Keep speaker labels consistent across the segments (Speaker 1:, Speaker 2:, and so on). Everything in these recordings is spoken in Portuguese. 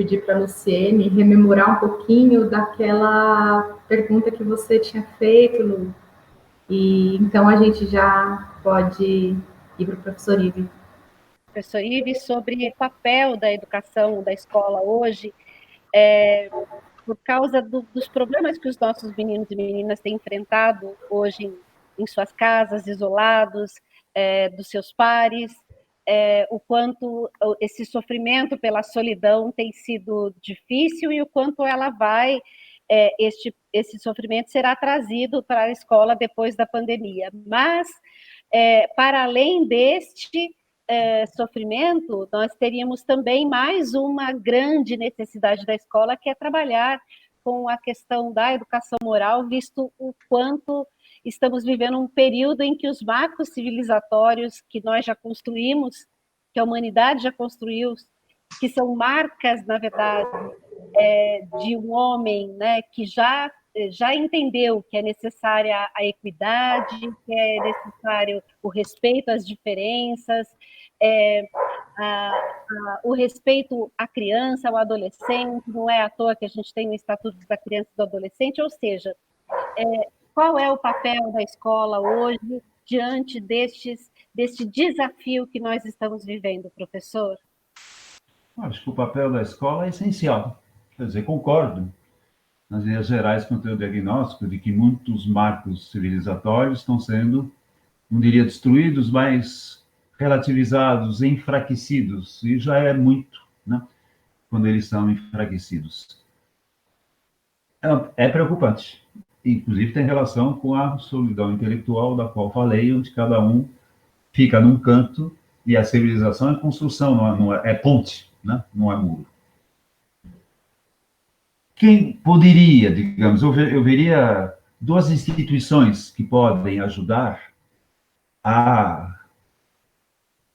Speaker 1: pedir para a Luciene rememorar um pouquinho daquela pergunta que você tinha feito, Lu. E então a gente já pode ir para o professor Ive.
Speaker 2: Professor Ive, sobre o papel da educação da escola hoje, por causa dos problemas que os nossos meninos e meninas têm enfrentado hoje em suas casas, isolados dos seus pares, o quanto esse sofrimento pela solidão tem sido difícil e o quanto ela vai, esse sofrimento será trazido para a escola depois da pandemia. Mas, para além deste sofrimento, nós teríamos também mais uma grande necessidade da escola, que é trabalhar com a questão da educação moral, visto o quanto estamos vivendo um período em que os marcos civilizatórios que nós já construímos, que a humanidade já construiu, que são marcas, na verdade, de um homem, né, que já entendeu que é necessária a equidade, que é necessário o respeito às diferenças, o respeito à criança, ao adolescente, não é à toa que a gente tem o Estatuto da Criança e do Adolescente, ou seja, qual é o papel da escola hoje diante deste desafio que nós estamos vivendo, professor?
Speaker 3: Acho que o papel da escola é essencial. Quer dizer, concordo, nas linhas gerais, com o teu diagnóstico de que muitos marcos civilizatórios estão sendo, não diria destruídos, mas relativizados, enfraquecidos, e já é muito, né, quando eles são enfraquecidos. É preocupante. Inclusive tem relação com a solidão intelectual da qual falei, onde cada um fica num canto e a civilização é construção, é ponte, né? Não é muro. Quem poderia, digamos, eu veria duas instituições que podem ajudar a,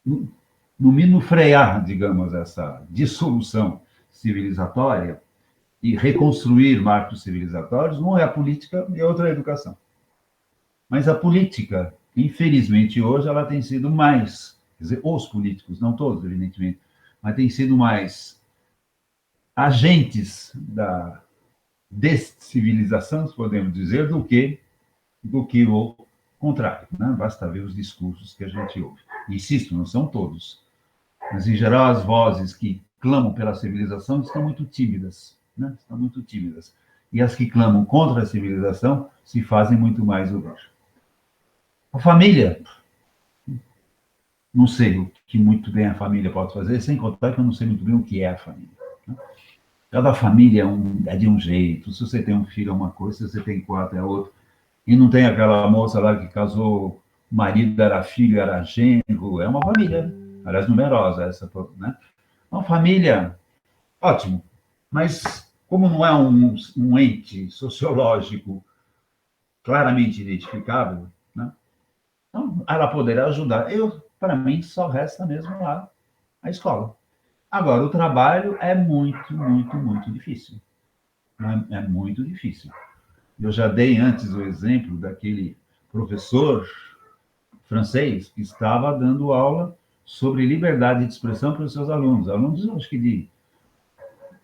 Speaker 3: no mínimo, frear, digamos, essa dissolução civilizatória e reconstruir marcos civilizatórios. Um é a política e a outra é a educação. Mas a política, infelizmente, hoje, ela tem sido mais, quer dizer, os políticos, não todos, evidentemente, mas tem sido mais agentes da descivilização, podemos dizer, do que o contrário, né? Basta ver os discursos que a gente ouve. Insisto, não são todos, mas, em geral, as vozes que clamam pela civilização estão muito tímidas, né? Estão muito tímidas. E as que clamam contra a civilização se fazem muito mais ouvir. A família, não sei o que muito bem a família pode fazer, sem contar que eu não sei muito bem o que é a família. Né? Cada família é de um jeito. Se você tem um filho é uma coisa, se você tem quatro é outra. E não tem aquela moça lá que casou, o marido era filho, era genro. É uma família, aliás, numerosa essa, né? Uma família, ótimo. Mas como não é um ente sociológico claramente identificável, né? Então, ela poderá ajudar. Para mim, só resta mesmo lá a escola. Agora, o trabalho é muito, muito, muito difícil. É muito difícil. Eu já dei antes o exemplo daquele professor francês que estava dando aula sobre liberdade de expressão para os seus alunos. Alunos, acho que de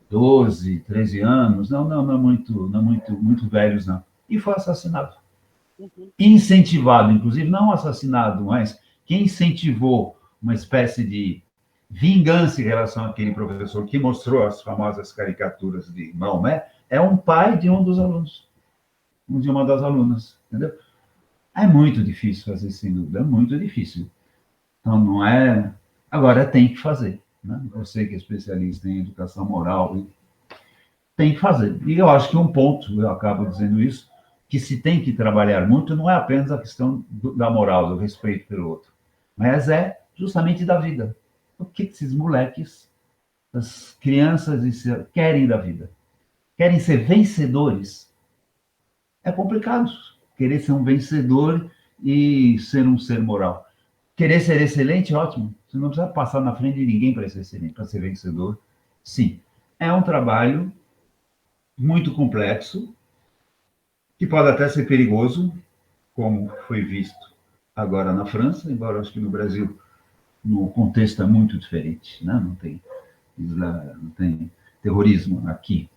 Speaker 3: 12, 13 anos, não muito velhos, não. E foi assassinado. Incentivado, inclusive, não assassinado, mas quem incentivou uma espécie de vingança em relação àquele professor que mostrou as famosas caricaturas de Maomé é um pai de um dos alunos, de uma das alunas, entendeu? É muito difícil fazer, sem dúvida, é muito difícil. Então, não é... Agora, tem que fazer, né? Você que é especialista em educação moral, tem que fazer. E eu acho que um ponto, eu acabo dizendo isso, que se tem que trabalhar muito não é apenas a questão da moral, do respeito pelo outro, mas é justamente da vida. O que esses moleques, as crianças querem da vida? Querem ser vencedores? É complicado querer ser um vencedor e ser um ser moral. Querer ser excelente, ótimo. Você não precisa passar na frente de ninguém para ser excelente, para ser vencedor. Sim, é um trabalho muito complexo, que pode até ser perigoso, como foi visto agora na França, embora acho que no Brasil no contexto é muito diferente, né? Não tem terrorismo aqui.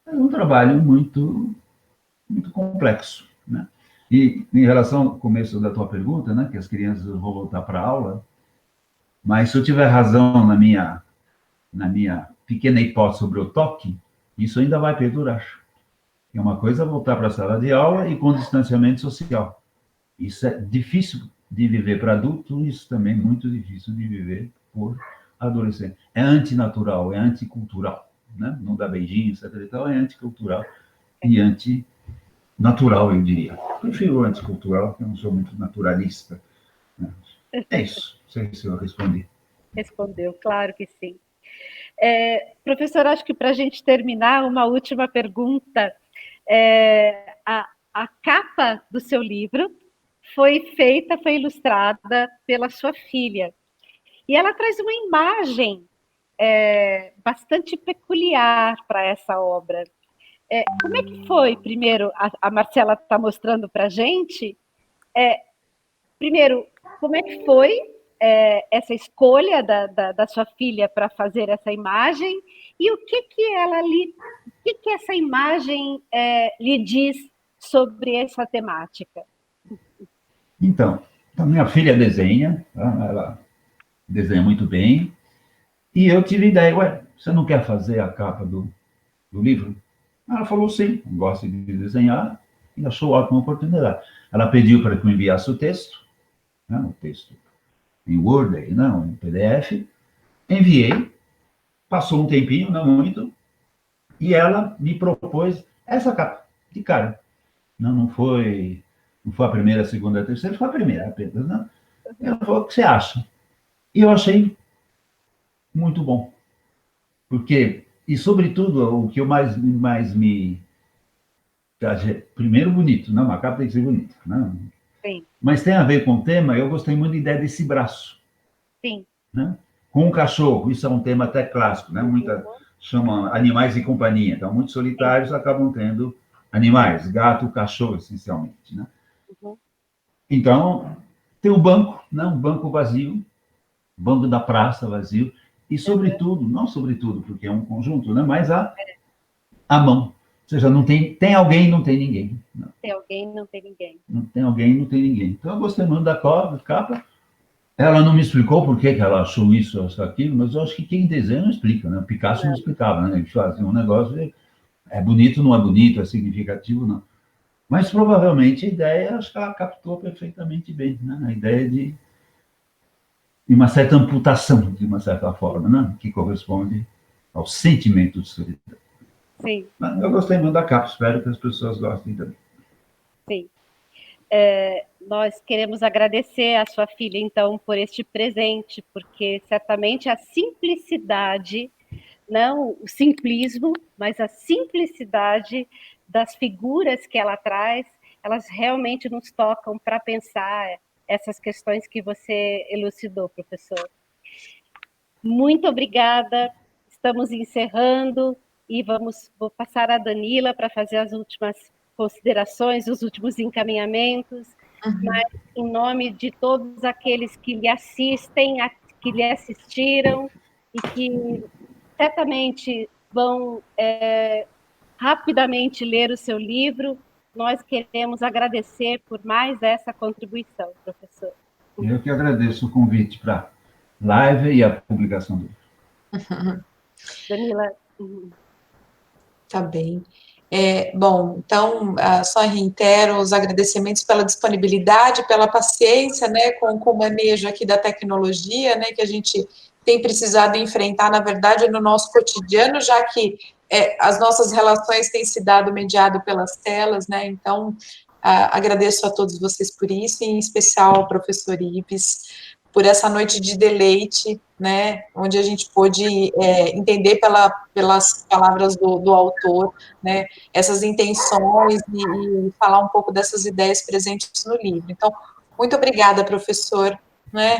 Speaker 3: É um trabalho muito, muito complexo, né? E em relação ao começo da tua pergunta, né, que as crianças vão voltar para a aula, mas se eu tiver razão na minha pequena hipótese sobre o toque, isso ainda vai perdurar. É uma coisa voltar para a sala de aula e com distanciamento social. Isso é difícil de viver para adulto, isso também é muito difícil de viver por adolescente. É antinatural, é anticultural, né? Não dá beijinho, etc. E tal, é anticultural e antinatural, eu diria. Prefiro o anticultural, porque eu não sou muito naturalista, né? É isso. Não sei se eu respondi.
Speaker 2: Respondeu, claro que sim. Professor, acho que para a gente terminar, uma última pergunta. A capa do seu livro foi ilustrada pela sua filha. E ela traz uma imagem bastante peculiar para essa obra. Como é que foi, primeiro, a Marcela está mostrando para a gente, primeiro, como é que foi essa escolha da sua filha para fazer essa imagem e o que essa imagem lhe diz sobre essa temática?
Speaker 3: Então, a minha filha desenha, tá? Ela desenha muito bem, e eu tive ideia, você não quer fazer a capa do livro? Ela falou sim, gosta de desenhar, e achou ótima oportunidade. Ela pediu para que eu enviasse o texto, né, o texto em Word, não, em PDF, enviei, passou um tempinho, não muito, e ela me propôs essa capa, de cara. Não foi a primeira, a segunda, a terceira, foi a primeira apenas, né? Ela falou, o que você acha? E eu achei muito bom, porque, e sobretudo, o que eu mais me... Primeiro, bonito, não, a capa tem que ser bonita, né?
Speaker 2: Sim.
Speaker 3: Mas tem a ver com o tema, eu gostei muito da ideia desse braço.
Speaker 2: Sim.
Speaker 3: Né? Com o cachorro, isso é um tema até clássico, né? Muita chama animais de companhia, então muitos solitários acabam tendo animais, gato, cachorro, essencialmente, né? Então, tem o banco, né? Um banco vazio, banco da praça vazio, e sobretudo, não sobretudo, porque é um conjunto, né? Mas a mão. Ou seja, não tem alguém, não tem ninguém. Não.
Speaker 2: Tem alguém, não tem ninguém.
Speaker 3: Não tem alguém, não tem ninguém. Então, eu gostei muito da capa. Ela não me explicou por que ela achou isso, achou aquilo, mas eu acho que quem desenha não explica, né? O Picasso não explicava, né? Ele fazia um negócio, é bonito, não é bonito, é significativo, não. Mas provavelmente a ideia, acho que ela captou perfeitamente bem, né? A ideia de uma certa amputação, de uma certa forma, né? Que corresponde ao sentimento de solidão.
Speaker 2: Sim.
Speaker 3: Mas eu gostei muito da capa, espero que as pessoas gostem também.
Speaker 2: Sim. Nós queremos agradecer à sua filha, então, por este presente, porque certamente a simplicidade, não o simplismo, mas a simplicidade das figuras que ela traz, elas realmente nos tocam para pensar essas questões que você elucidou, professor. Muito obrigada, estamos encerrando e vou passar a Danila para fazer as últimas considerações, os últimos encaminhamentos, mas em nome de todos aqueles que lhe assistem, que lhe assistiram e que certamente vão rapidamente ler o seu livro, nós queremos agradecer por mais essa contribuição, professor.
Speaker 3: Eu que agradeço o convite para a live e a publicação do livro.
Speaker 2: Danila.
Speaker 4: Tá bem. Bom, então, só reitero os agradecimentos pela disponibilidade, pela paciência, né, com o manejo aqui da tecnologia, né, que a gente tem precisado enfrentar, na verdade, no nosso cotidiano, já que as nossas relações têm se dado mediado pelas telas, né, então, agradeço a todos vocês por isso, e em especial ao professor Ives, por essa noite de deleite, né, onde a gente pôde entender pelas palavras do autor, né, essas intenções e falar um pouco dessas ideias presentes no livro. Então, muito obrigada, professor, né?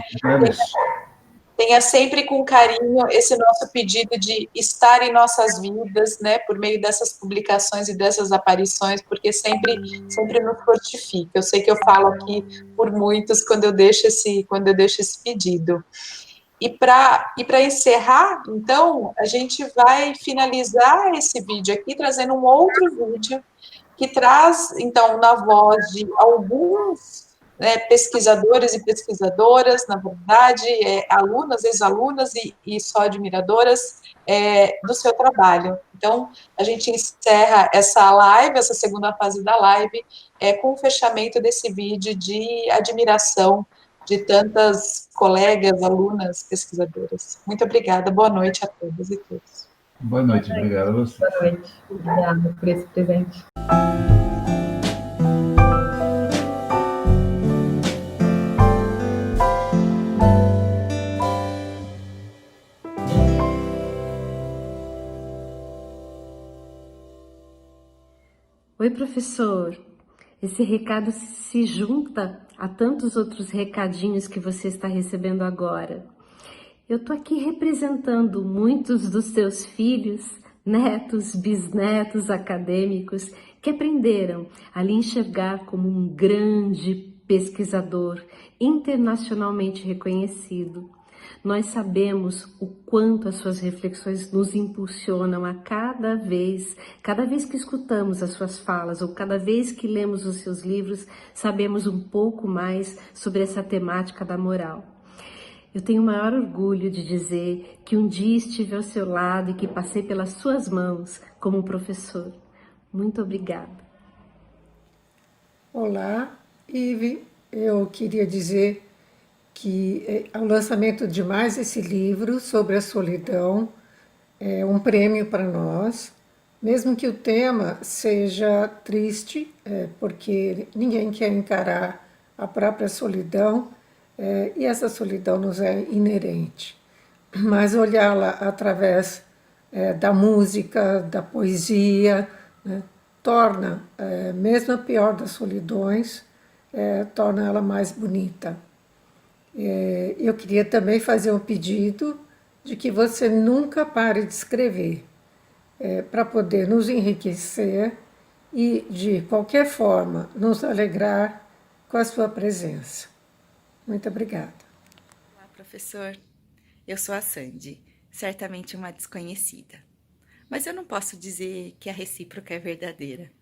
Speaker 4: Tenha sempre com carinho esse nosso pedido de estar em nossas vidas, né, por meio dessas publicações e dessas aparições, porque sempre nos fortifica. Eu sei que eu falo aqui por muitos quando eu deixo esse pedido. para encerrar, então, a gente vai finalizar esse vídeo aqui trazendo um outro vídeo que traz, então, na voz de alguns, né, pesquisadores e pesquisadoras, na verdade, alunas, ex-alunas e só admiradoras do seu trabalho. Então, a gente encerra essa live, essa segunda fase da live, com o fechamento desse vídeo de admiração de tantas colegas, alunas, pesquisadoras. Muito obrigada, boa noite a todas e todos.
Speaker 3: Boa noite, obrigado a você.
Speaker 1: Boa noite, obrigada por esse presente.
Speaker 5: Oi, professor. Esse recado se junta a tantos outros recadinhos que você está recebendo agora. Eu tô aqui representando muitos dos seus filhos, netos, bisnetos acadêmicos que aprenderam a lhe enxergar como um grande pesquisador internacionalmente reconhecido. Nós sabemos o quanto as suas reflexões nos impulsionam a cada vez que escutamos as suas falas ou cada vez que lemos os seus livros, sabemos um pouco mais sobre essa temática da moral. Eu tenho o maior orgulho de dizer que um dia estive ao seu lado e que passei pelas suas mãos como um professor. Muito obrigada.
Speaker 6: Olá, Ive. Eu queria dizer que o lançamento de mais esse livro sobre a solidão é um prêmio para nós, mesmo que o tema seja triste, porque ninguém quer encarar a própria solidão, e essa solidão nos é inerente. Mas olhá-la através da música, da poesia, né, torna, mesmo a pior das solidões, torna ela mais bonita. Eu queria também fazer um pedido de que você nunca pare de escrever, para poder nos enriquecer e, de qualquer forma, nos alegrar com a sua presença. Muito obrigada.
Speaker 7: Olá, professor. Eu sou a Sandy, certamente uma desconhecida. Mas eu não posso dizer que a recíproca é verdadeira.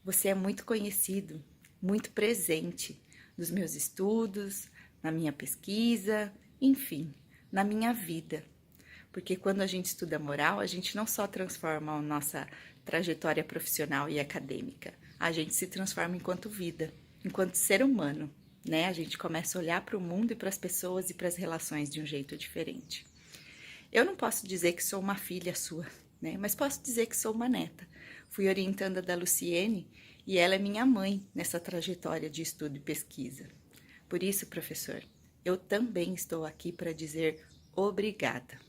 Speaker 7: Você é muito conhecido, muito presente nos meus estudos, na minha pesquisa, enfim, na minha vida. Porque quando a gente estuda moral, a gente não só transforma a nossa trajetória profissional e acadêmica, a gente se transforma enquanto vida, enquanto ser humano, né? A gente começa a olhar para o mundo e para as pessoas e para as relações de um jeito diferente. Eu não posso dizer que sou uma filha sua, né? Mas posso dizer que sou uma neta. Fui orientanda da Luciene e ela é minha mãe nessa trajetória de estudo e pesquisa. Por isso, professor, eu também estou aqui para dizer obrigada.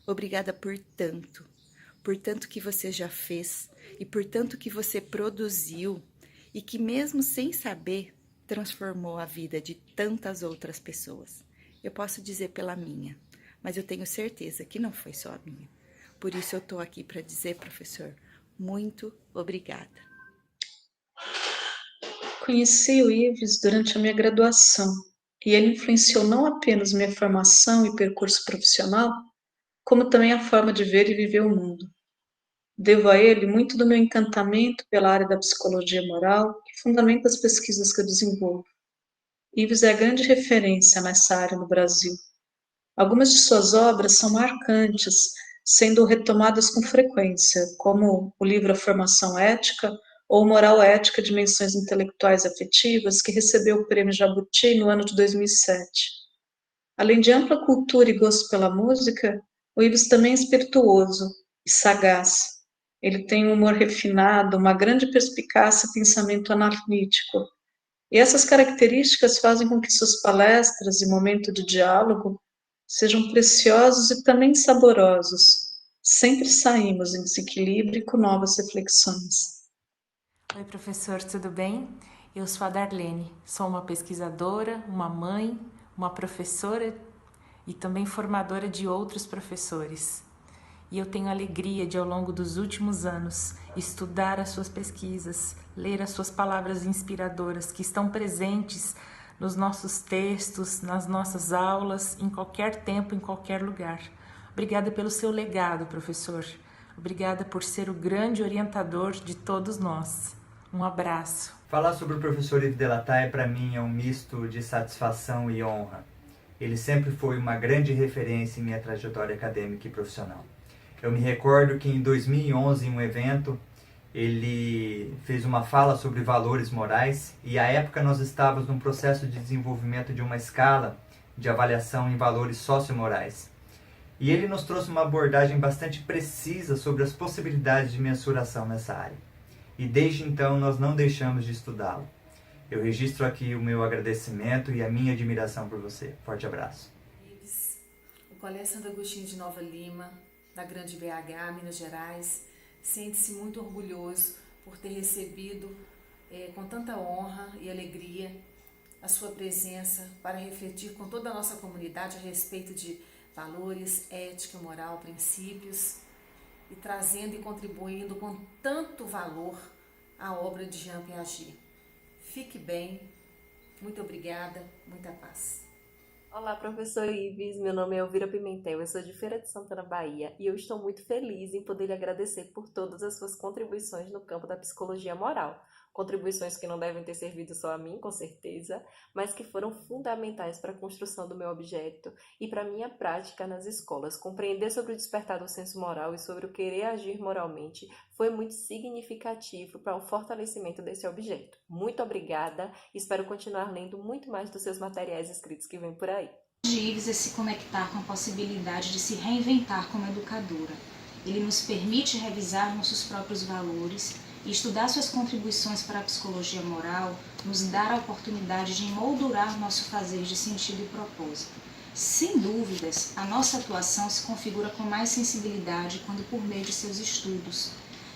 Speaker 7: Obrigada por tanto que você já fez e por tanto que você produziu e que mesmo sem saber, transformou a vida de tantas outras pessoas. Eu posso dizer pela minha, mas eu tenho certeza que não foi só a minha. Por isso eu estou aqui para dizer, professor, muito obrigada.
Speaker 8: Conheci o Ives durante a minha graduação e ele influenciou não apenas minha formação e percurso profissional, como também a forma de ver e viver o mundo. Devo a ele muito do meu encantamento pela área da psicologia moral que fundamenta as pesquisas que eu desenvolvo. Ives é a grande referência nessa área no Brasil. Algumas de suas obras são marcantes, sendo retomadas com frequência, como o livro A Formação Ética ou Moral Ética, Dimensões Intelectuais e Afetivas, que recebeu o Prêmio Jabuti no ano de 2007. Além de ampla cultura e gosto pela música, o Ives também é espirituoso e sagaz. Ele tem um humor refinado, uma grande perspicácia e pensamento analítico. E essas características fazem com que suas palestras e momento de diálogo sejam preciosos e também saborosos. Sempre saímos em desequilíbrio e com novas reflexões.
Speaker 9: Oi, professor, tudo bem? Eu sou a Darlene, sou uma pesquisadora, uma mãe, uma professora e também formadora de outros professores. E eu tenho a alegria de, ao longo dos últimos anos, estudar as suas pesquisas, ler as suas palavras inspiradoras que estão presentes nos nossos textos, nas nossas aulas, em qualquer tempo, em qualquer lugar. Obrigada pelo seu legado, professor. Obrigada por ser o grande orientador de todos nós. Um abraço.
Speaker 10: Falar sobre o professor Yves Delataille para mim é um misto de satisfação e honra. Ele sempre foi uma grande referência em minha trajetória acadêmica e profissional. Eu me recordo que em 2011, em um evento, ele fez uma fala sobre valores morais e à época nós estávamos num processo de desenvolvimento de uma escala de avaliação em valores sociomorais. E ele nos trouxe uma abordagem bastante precisa sobre as possibilidades de mensuração nessa área. E desde então nós não deixamos de estudá-lo. Eu registro aqui o meu agradecimento e a minha admiração por você. Forte abraço.
Speaker 11: O Colégio Santo Agostinho de Nova Lima, da Grande BH, Minas Gerais, sente-se muito orgulhoso por ter recebido com tanta honra e alegria a sua presença para refletir com toda a nossa comunidade a respeito de valores, ética, moral, princípios e trazendo e contribuindo com tanto valor à obra de Jean Piaget. Fique bem, muito obrigada, muita paz.
Speaker 12: Olá, professor Yves, meu nome é Elvira Pimentel, eu sou de Feira de Santana, Bahia, e eu estou muito feliz em poder lhe agradecer por todas as suas contribuições no campo da psicologia moral. Contribuições que não devem ter servido só a mim, com certeza, mas que foram fundamentais para a construção do meu objeto e para a minha prática nas escolas. Compreender sobre o despertar do senso moral e sobre o querer agir moralmente foi muito significativo para o fortalecimento desse objeto. Muito obrigada e espero continuar lendo muito mais dos seus materiais escritos que vem por aí.
Speaker 13: Yves é se conectar com a possibilidade de se reinventar como educadora. Ele nos permite revisar nossos próprios valores e estudar suas contribuições para a psicologia moral nos dá a oportunidade de emoldurar nosso fazer de sentido e propósito. Sem dúvidas, a nossa atuação se configura com mais sensibilidade quando por meio de seus estudos.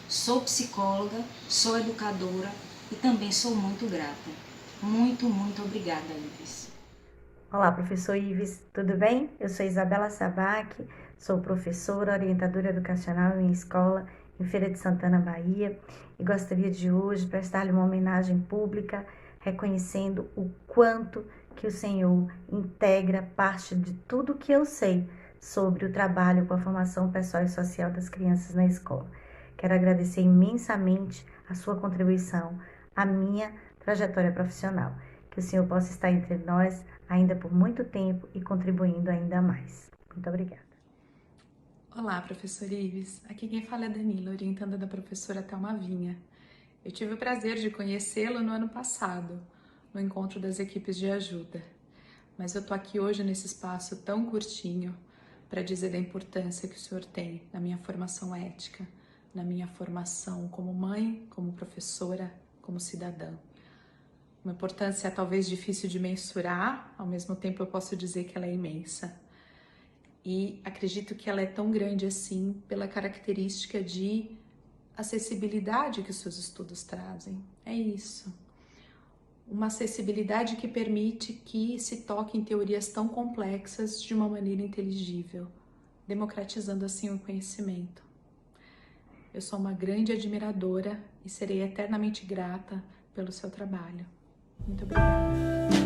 Speaker 13: Sou psicóloga, sou educadora e também sou muito grata. Muito, muito obrigada, Yves.
Speaker 14: Olá, professor Yves, tudo bem? Eu sou Isabela Sabac, sou professora, orientadora educacional em escola em Feira de Santana, Bahia, e gostaria de hoje prestar-lhe uma homenagem pública, reconhecendo o quanto que o Senhor integra parte de tudo que eu sei sobre o trabalho com a formação pessoal e social das crianças na escola. Quero agradecer imensamente a sua contribuição à minha trajetória profissional. Que o Senhor possa estar entre nós ainda por muito tempo e contribuindo ainda mais. Muito obrigada.
Speaker 15: Olá, professor Yves. Aqui quem fala é Danila, orientanda da professora Thelma Vinha. Eu tive o prazer de conhecê-lo no ano passado, no encontro das equipes de ajuda. Mas eu tô aqui hoje nesse espaço tão curtinho para dizer da importância que o senhor tem na minha formação ética, na minha formação como mãe, como professora, como cidadã. Uma importância talvez difícil de mensurar, ao mesmo tempo eu posso dizer que ela é imensa. E acredito que ela é tão grande assim pela característica de acessibilidade que os seus estudos trazem. É isso. Uma acessibilidade que permite que se toque em teorias tão complexas de uma maneira inteligível, democratizando assim o conhecimento. Eu sou uma grande admiradora e serei eternamente grata pelo seu trabalho. Muito obrigada.